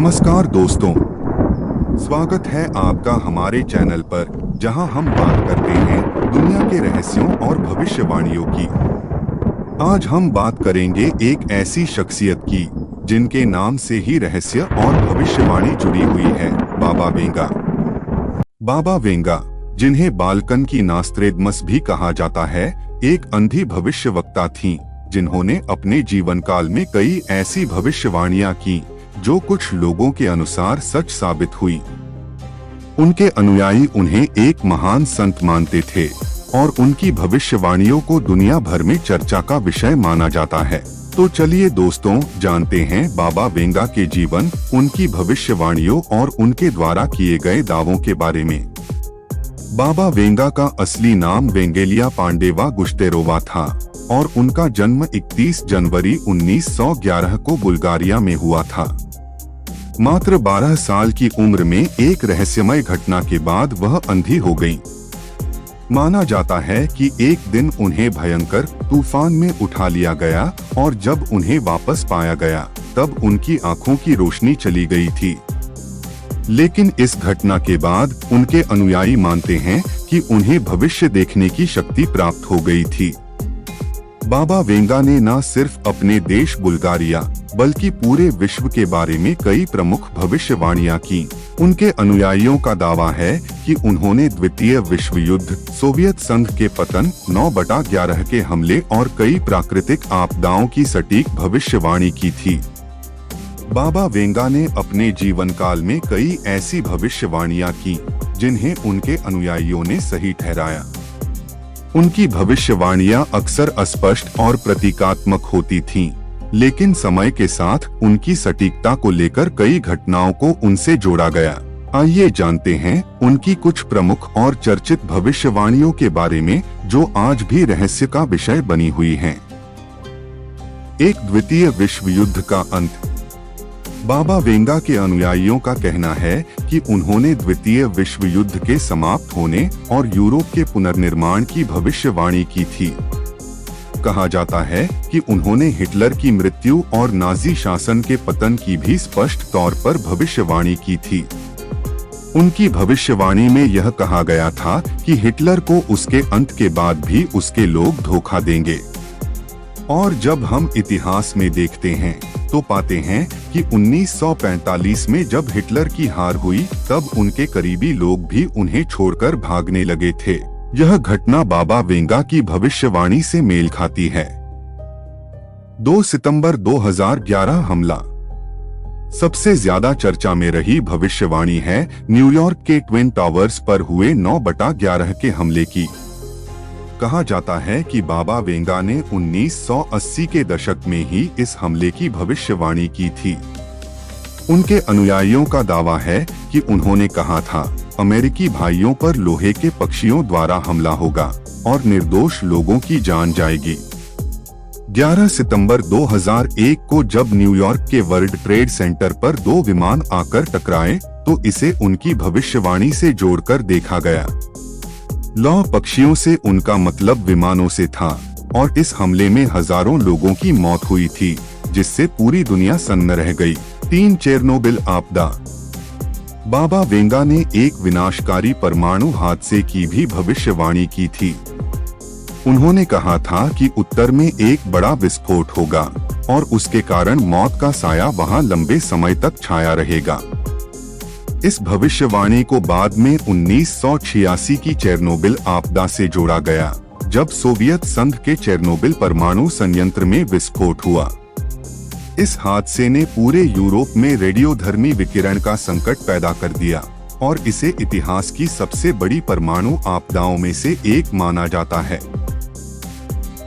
नमस्कार दोस्तों, स्वागत है आपका हमारे चैनल पर, जहां हम बात करते हैं दुनिया के रहस्यों और भविष्यवाणियों की। आज हम बात करेंगे एक ऐसी शख्सियत की जिनके नाम से ही रहस्य और भविष्यवाणी जुड़ी हुई है, बाबा वेंगा। बाबा वेंगा, जिन्हें बाल्कन की नास्त्रेदमस भी कहा जाता है, एक अंधी भविष्यवक्ता थीं, जिन्होंने अपने जीवन काल में कई ऐसी भविष्यवाणियां की जो कुछ लोगों के अनुसार सच साबित हुई। उनके अनुयायी उन्हें एक महान संत मानते थे और उनकी भविष्यवाणियों को दुनिया भर में चर्चा का विषय माना जाता है। तो चलिए दोस्तों, जानते हैं बाबा वेंगा के जीवन, उनकी भविष्यवाणियों और उनके द्वारा किए गए दावों के बारे में। बाबा वेंगा का असली नाम वेंगेलिया पांडेवा गुश्तेरोवा था और उनका जन्म 31 जनवरी 1911 को बुल्गारिया में हुआ था। मात्र 12 साल की उम्र में एक रहस्यमय घटना के बाद वह अंधी हो गईं। माना जाता है कि एक दिन उन्हें भयंकर तूफान में उठा लिया गया और जब उन्हें वापस पाया गया तब उनकी आंखों की रोशनी चली गई थी। लेकिन इस घटना के बाद उनके अनुयायी मानते हैं कि उन्हें भविष्य देखने की शक्ति प्राप्त हो गई थी। बाबा वेंगा ने न सिर्फ अपने देश बुल्गारिया बल्कि पूरे विश्व के बारे में कई प्रमुख भविष्यवाणियां की। उनके अनुयायियों का दावा है कि उन्होंने द्वितीय विश्व युद्ध, सोवियत संघ के पतन, 9/11 के हमले और कई प्राकृतिक आपदाओं की सटीक भविष्यवाणी की थी। बाबा वेंगा ने अपने जीवन काल में कई ऐसी भविष्यवाणियां की जिन्हें उनके अनुयायियों ने सही ठहराया। उनकी भविष्यवाणियां अक्सर अस्पष्ट और प्रतीकात्मक होती थीं, लेकिन समय के साथ उनकी सटीकता को लेकर कई घटनाओं को उनसे जोड़ा गया। आइए जानते हैं उनकी कुछ प्रमुख और चर्चित भविष्यवाणियों के बारे में जो आज भी रहस्य का विषय बनी हुई हैं। एक, द्वितीय विश्व युद्ध का अंत। बाबा वेंगा के अनुयायियों का कहना है कि उन्होंने द्वितीय विश्व युद्ध के समाप्त होने और यूरोप के पुनर्निर्माण की भविष्यवाणी की थी। कहा जाता है कि उन्होंने हिटलर की मृत्यु और नाजी शासन के पतन की भी स्पष्ट तौर पर भविष्यवाणी की थी। उनकी भविष्यवाणी में यह कहा गया था कि हिटलर को उसके अंत के बाद भी उसके लोग धोखा देंगे। और जब हम इतिहास में देखते हैं तो पाते हैं कि 1945 में जब हिटलर की हार हुई तब उनके करीबी लोग भी उन्हें छोड़कर भागने लगे थे। यह घटना बाबा वेंगा की भविष्यवाणी से मेल खाती है। 2 सितंबर 2011 हमला। सबसे ज्यादा चर्चा में रही भविष्यवाणी है न्यूयॉर्क के ट्विन टावर्स पर हुए 9/11 के हमले की। कहा जाता है कि बाबा वेंगा ने 1980 के दशक में ही इस हमले की भविष्यवाणी की थी। उनके अनुयायियों का दावा है कि उन्होंने कहा था, अमेरिकी भाइयों पर लोहे के पक्षियों द्वारा हमला होगा और निर्दोष लोगों की जान जाएगी। 11 सितंबर 2001 को जब न्यूयॉर्क के वर्ल्ड ट्रेड सेंटर पर 2 विमान आकर टकराए तो इसे उनकी भविष्यवाणी से जोड़कर देखा गया। लौह पक्षियों से उनका मतलब विमानों से था और इस हमले में हजारों लोगों की मौत हुई थी, जिससे पूरी दुनिया सन्न रह गई। 3, चेरनोबिल आपदा। बाबा वेंगा ने एक विनाशकारी परमाणु हादसे की भी भविष्यवाणी की थी। उन्होंने कहा था कि उत्तर में एक बड़ा विस्फोट होगा और उसके कारण मौत का साया वहां लंबे समय तक छाया रहेगा। इस भविष्यवाणी को बाद में 1986 की चेरनोबिल आपदा से जोड़ा गया, जब सोवियत संघ के चेरनोबिल परमाणु संयंत्र में विस्फोट हुआ। इस हादसे ने पूरे यूरोप में रेडियोधर्मी विकिरण का संकट पैदा कर दिया और इसे इतिहास की सबसे बड़ी परमाणु आपदाओं में से एक माना जाता है।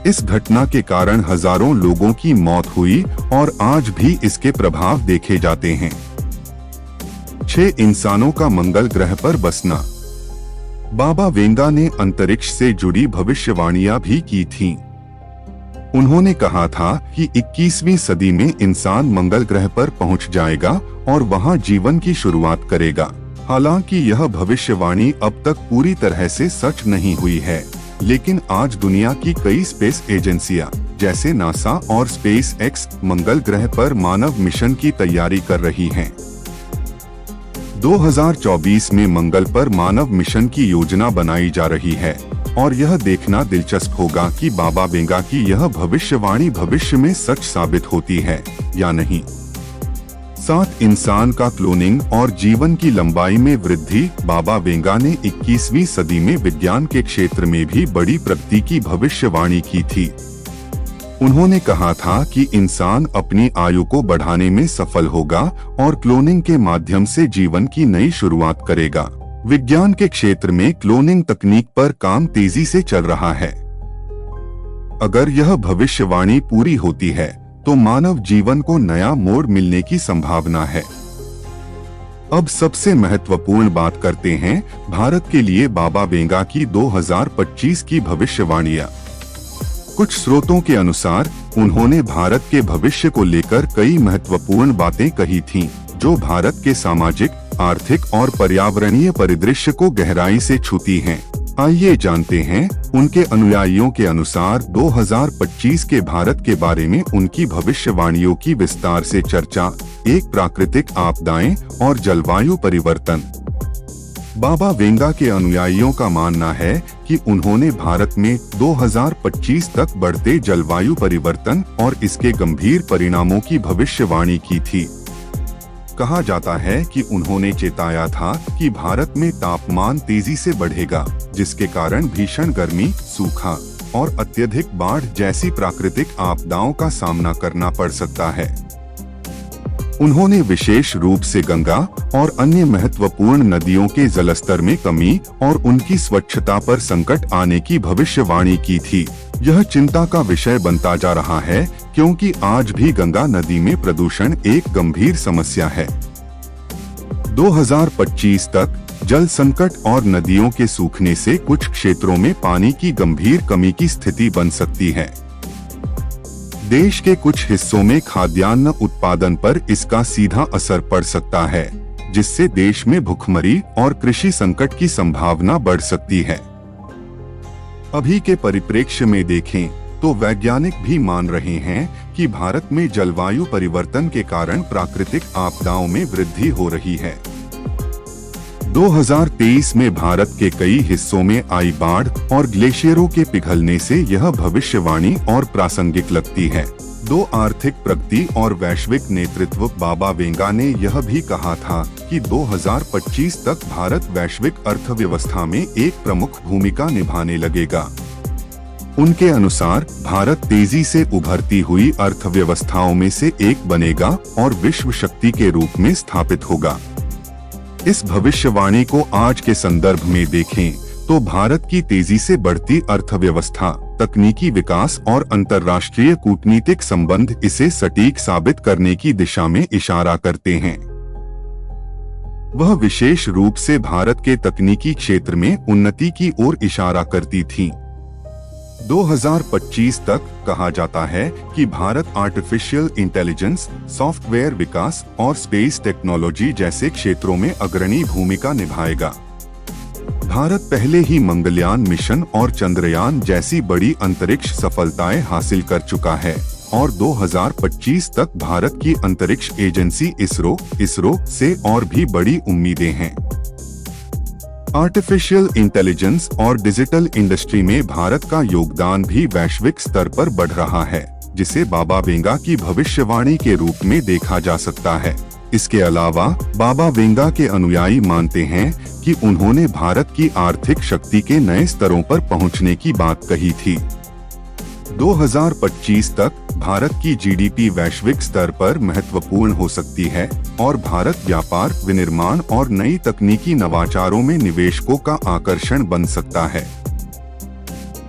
इस घटना के कारण हजारों लोगों की मौत हुई और आज भी इसके प्रभाव देखे जाते हैं। 6, इंसानों का मंगल ग्रह पर बसना। बाबा वेंगा ने अंतरिक्ष से जुड़ी भविष्यवाणियां भी की थीं। उन्होंने कहा था कि 21वीं सदी में इंसान मंगल ग्रह पर पहुंच जाएगा और वहां जीवन की शुरुआत करेगा। हालांकि यह भविष्यवाणी अब तक पूरी तरह से सच नहीं हुई है, लेकिन आज दुनिया की कई स्पेस एजेंसियां जैसे नासा और स्पेस एक्स मंगल ग्रह पर मानव मिशन की तैयारी कर रही हैं। 2024 में मंगल पर मानव मिशन की योजना बनाई जा रही है और यह देखना दिलचस्प होगा कि बाबा वेंगा की यह भविष्यवाणी भविष्य में सच साबित होती है या नहीं। साथ इंसान का क्लोनिंग और जीवन की लंबाई में वृद्धि। बाबा वेंगा ने 21वीं सदी में विज्ञान के क्षेत्र में भी बड़ी प्रगति की भविष्यवाणी की थी। उन्होंने कहा था कि इंसान अपनी आयु को बढ़ाने में सफल होगा और क्लोनिंग के माध्यम से जीवन की नई शुरुआत करेगा। विज्ञान के क्षेत्र में क्लोनिंग तकनीक पर काम तेजी से चल रहा है। अगर यह भविष्यवाणी पूरी होती है तो मानव जीवन को नया मोड़ मिलने की संभावना है। अब सबसे महत्वपूर्ण बात करते हैं भारत के लिए बाबा वेंगा की 2025 की भविष्यवाणियां। कुछ स्रोतों के अनुसार उन्होंने भारत के भविष्य को लेकर कई महत्वपूर्ण बातें कही थीं, जो भारत के सामाजिक, आर्थिक और पर्यावरणीय परिदृश्य को गहराई से छूती हैं। आइए जानते हैं उनके अनुयायियों के अनुसार 2025 के भारत के बारे में उनकी भविष्यवाणियों की विस्तार से चर्चा। एक, प्राकृतिक आपदाएं और जलवायु परिवर्तन। बाबा वेंगा के अनुयायियों का मानना है कि उन्होंने भारत में 2025 तक बढ़ते जलवायु परिवर्तन और इसके गंभीर परिणामों की भविष्यवाणी की थी। कहा जाता है कि उन्होंने चेताया था कि भारत में तापमान तेजी से बढ़ेगा, जिसके कारण भीषण गर्मी, सूखा और अत्यधिक बाढ़ जैसी प्राकृतिक आपदाओं का सामना करना पड़ सकता है। उन्होंने विशेष रूप से गंगा और अन्य महत्वपूर्ण नदियों के जलस्तर में कमी और उनकी स्वच्छता पर संकट आने की भविष्यवाणी की थी। यह चिंता का विषय बनता जा रहा है क्योंकि आज भी गंगा नदी में प्रदूषण एक गंभीर समस्या है। 2025 तक जल संकट और नदियों के सूखने से कुछ क्षेत्रों में पानी की गंभीर कमी की स्थिति बन सकती है। देश के कुछ हिस्सों में खाद्यान्न उत्पादन पर इसका सीधा असर पड़ सकता है, जिससे देश में भुखमरी और कृषि संकट की संभावना बढ़ सकती है। अभी के परिप्रेक्ष्य में देखें तो वैज्ञानिक भी मान रहे हैं कि भारत में जलवायु परिवर्तन के कारण प्राकृतिक आपदाओं में वृद्धि हो रही है। 2023 में भारत के कई हिस्सों में आई बाढ़ और ग्लेशियरों के पिघलने से यह भविष्यवाणी और प्रासंगिक लगती है। 2, आर्थिक प्रगति और वैश्विक नेतृत्व। बाबा वेंगा ने यह भी कहा था कि 2025 तक भारत वैश्विक अर्थव्यवस्था में एक प्रमुख भूमिका निभाने लगेगा। उनके अनुसार भारत तेजी से उभरती हुई अर्थव्यवस्थाओं में से एक बनेगा और विश्व शक्ति के रूप में स्थापित होगा। इस भविष्यवाणी को आज के संदर्भ में देखें तो भारत की तेजी से बढ़ती अर्थव्यवस्था, तकनीकी विकास और अंतर्राष्ट्रीय कूटनीतिक संबंध इसे सटीक साबित करने की दिशा में इशारा करते हैं। वह विशेष रूप से भारत के तकनीकी क्षेत्र में उन्नति की ओर इशारा करती थी। 2025 तक कहा जाता है कि भारत आर्टिफिशियल इंटेलिजेंस, सॉफ्टवेयर विकास और स्पेस टेक्नोलॉजी जैसे क्षेत्रों में अग्रणी भूमिका निभाएगा। भारत पहले ही मंगलयान मिशन और चंद्रयान जैसी बड़ी अंतरिक्ष सफलताएं हासिल कर चुका है और 2025 तक भारत की अंतरिक्ष एजेंसी इसरो से और भी बड़ी उम्मीदें हैं। आर्टिफिशियल इंटेलिजेंस और डिजिटल इंडस्ट्री में भारत का योगदान भी वैश्विक स्तर पर बढ़ रहा है, जिसे बाबा वेंगा की भविष्यवाणी के रूप में देखा जा सकता है। इसके अलावा बाबा वेंगा के अनुयायी मानते हैं कि उन्होंने भारत की आर्थिक शक्ति के नए स्तरों पर पहुंचने की बात कही थी। 2025 तक भारत की जीडीपी वैश्विक स्तर पर महत्वपूर्ण हो सकती है और भारत व्यापार, विनिर्माण और नई तकनीकी नवाचारों में निवेशकों का आकर्षण बन सकता है।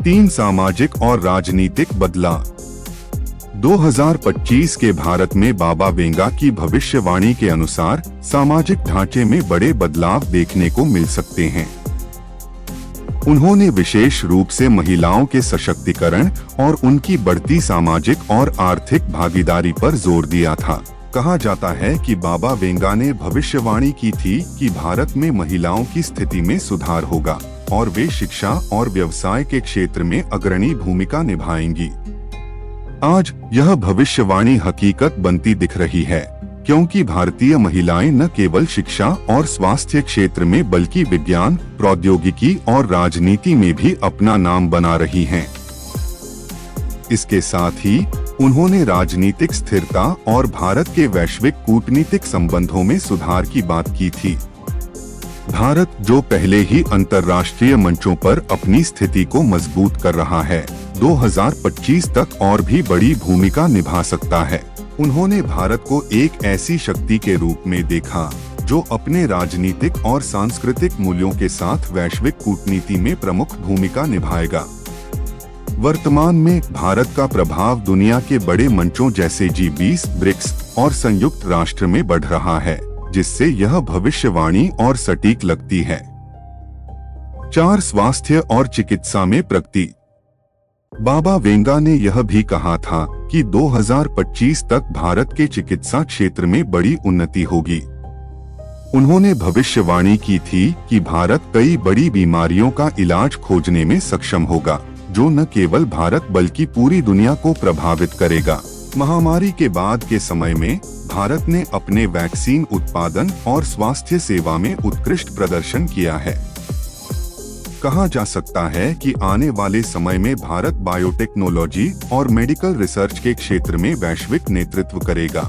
3, सामाजिक और राजनीतिक बदलाव। 2025 के भारत में बाबा वेंगा की भविष्यवाणी के अनुसार सामाजिक ढांचे में बड़े बदलाव देखने को मिल सकते हैं। उन्होंने विशेष रूप से महिलाओं के सशक्तिकरण और उनकी बढ़ती सामाजिक और आर्थिक भागीदारी पर जोर दिया था। कहा जाता है कि बाबा वेंगा ने भविष्यवाणी की थी कि भारत में महिलाओं की स्थिति में सुधार होगा और वे शिक्षा और व्यवसाय के क्षेत्र में अग्रणी भूमिका निभाएंगी। आज यह भविष्यवाणी हकीकत बनती दिख रही है। क्योंकि भारतीय महिलाएं न केवल शिक्षा और स्वास्थ्य क्षेत्र में बल्कि विज्ञान, प्रौद्योगिकी और राजनीति में भी अपना नाम बना रही हैं। इसके साथ ही उन्होंने राजनीतिक स्थिरता और भारत के वैश्विक कूटनीतिक संबंधों में सुधार की बात की थी। भारत जो पहले ही अंतर्राष्ट्रीय मंचों पर अपनी स्थिति को मजबूत कर रहा है, 2025 तक और भी बड़ी भूमिका निभा सकता है। उन्होंने भारत को एक ऐसी शक्ति के रूप में देखा जो अपने राजनीतिक और सांस्कृतिक मूल्यों के साथ वैश्विक कूटनीति में प्रमुख भूमिका निभाएगा। वर्तमान में भारत का प्रभाव दुनिया के बड़े मंचों जैसे G20, ब्रिक्स और संयुक्त राष्ट्र में बढ़ रहा है, जिससे यह भविष्यवाणी और सटीक लगती है। 4. स्वास्थ्य और चिकित्सा में प्रगति। बाबा वेंगा ने यह भी कहा था कि 2025 तक भारत के चिकित्सा क्षेत्र में बड़ी उन्नति होगी। उन्होंने भविष्यवाणी की थी कि भारत कई बड़ी बीमारियों का इलाज खोजने में सक्षम होगा, जो न केवल भारत बल्कि पूरी दुनिया को प्रभावित करेगा। महामारी के बाद के समय में भारत ने अपने वैक्सीन उत्पादन और स्वास्थ्य सेवा में उत्कृष्ट प्रदर्शन किया है। कहा जा सकता है कि आने वाले समय में भारत बायोटेक्नोलॉजी और मेडिकल रिसर्च के क्षेत्र में वैश्विक नेतृत्व करेगा।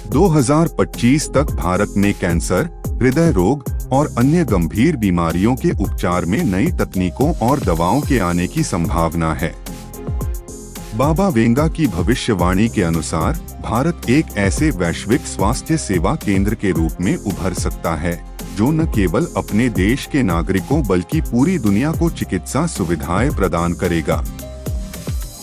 2025 तक भारत में कैंसर, हृदय रोग और अन्य गंभीर बीमारियों के उपचार में नई तकनीकों और दवाओं के आने की संभावना है। बाबा वेंगा की भविष्यवाणी के अनुसार भारत एक ऐसे वैश्विक स्वास्थ्य सेवा केंद्र के रूप में उभर सकता है जो न केवल अपने देश के नागरिकों बल्कि पूरी दुनिया को चिकित्सा सुविधाएं प्रदान करेगा।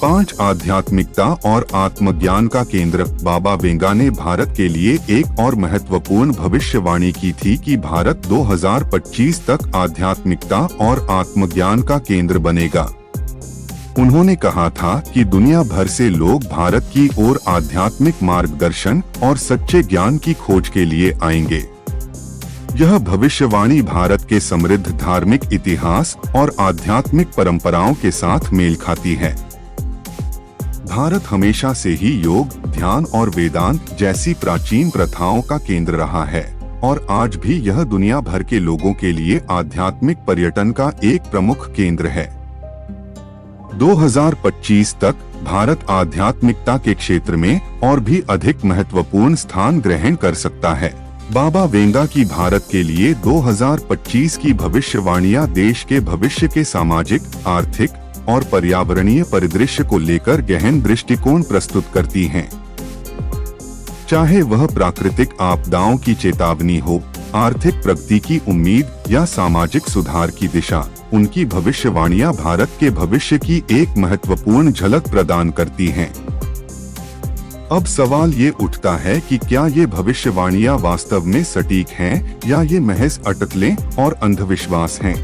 5. आध्यात्मिकता और आत्मज्ञान का केंद्र। बाबा वेंगा ने भारत के लिए एक और महत्वपूर्ण भविष्यवाणी की थी कि भारत 2025 तक आध्यात्मिकता और आत्मज्ञान का केंद्र बनेगा। उन्होंने कहा था कि दुनिया भर से लोग भारत की ओर आध्यात्मिक मार्गदर्शन और सच्चे ज्ञान की खोज के लिए आएंगे। यह भविष्यवाणी भारत के समृद्ध धार्मिक इतिहास और आध्यात्मिक परंपराओं के साथ मेल खाती है। भारत हमेशा से ही योग, ध्यान और वेदांत जैसी प्राचीन प्रथाओं का केंद्र रहा है और आज भी यह दुनिया भर के लोगों के लिए आध्यात्मिक पर्यटन का एक प्रमुख केंद्र है। 2025 तक भारत आध्यात्मिकता के क्षेत्र में और भी अधिक महत्वपूर्ण स्थान ग्रहण कर सकता है। बाबा वेंगा की भारत के लिए 2025 की भविष्यवाणियां देश के भविष्य के सामाजिक, आर्थिक और पर्यावरणीय परिदृश्य को लेकर गहन दृष्टिकोण प्रस्तुत करती हैं। चाहे वह प्राकृतिक आपदाओं की चेतावनी हो, आर्थिक प्रगति की उम्मीद या सामाजिक सुधार की दिशा, उनकी भविष्यवाणियां भारत के भविष्य की एक महत्वपूर्ण झलक प्रदान करती हैं। अब सवाल ये उठता है कि क्या ये भविष्यवाणियां वास्तव में सटीक हैं या ये महज अटकलें और अंधविश्वास हैं?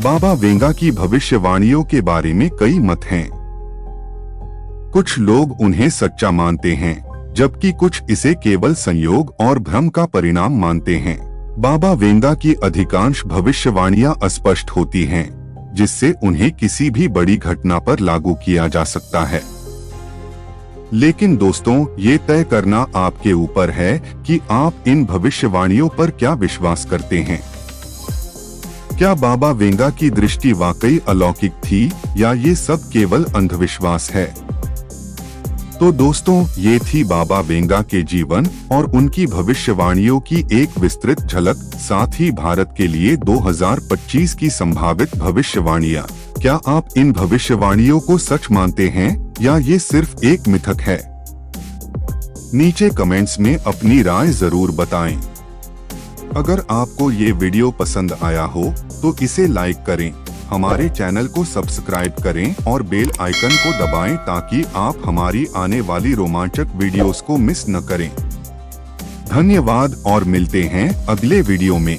बाबा वेंगा की भविष्यवाणियों के बारे में कई मत हैं। कुछ लोग उन्हें सच्चा मानते हैं, जबकि कुछ इसे केवल संयोग और भ्रम का परिणाम मानते हैं। बाबा वेंगा की अधिकांश भविष्यवाणियां अस्पष्ट होती हैं, जिससे उन्हें किसी भी बड़ी घटना पर लागू किया जा सकता है। लेकिन दोस्तों, ये तय करना आपके ऊपर है कि आप इन भविष्यवाणियों पर क्या विश्वास करते हैं। क्या बाबा वेंगा की दृष्टि वाकई अलौकिक थी या ये सब केवल अंधविश्वास है? तो दोस्तों, ये थी बाबा वेंगा के जीवन और उनकी भविष्यवाणियों की एक विस्तृत झलक, साथ ही भारत के लिए 2025 की संभावित भविष्यवाणियां। क्या आप इन भविष्यवाणियों को सच मानते हैं या ये सिर्फ एक मिथक है? नीचे कमेंट्स में अपनी राय जरूर बताएं। अगर आपको ये वीडियो पसंद आया हो तो इसे लाइक करें, हमारे चैनल को सब्सक्राइब करें और बेल आइकन को दबाएं ताकि आप हमारी आने वाली रोमांचक वीडियोस को मिस न करें। धन्यवाद और मिलते हैं अगले वीडियो में।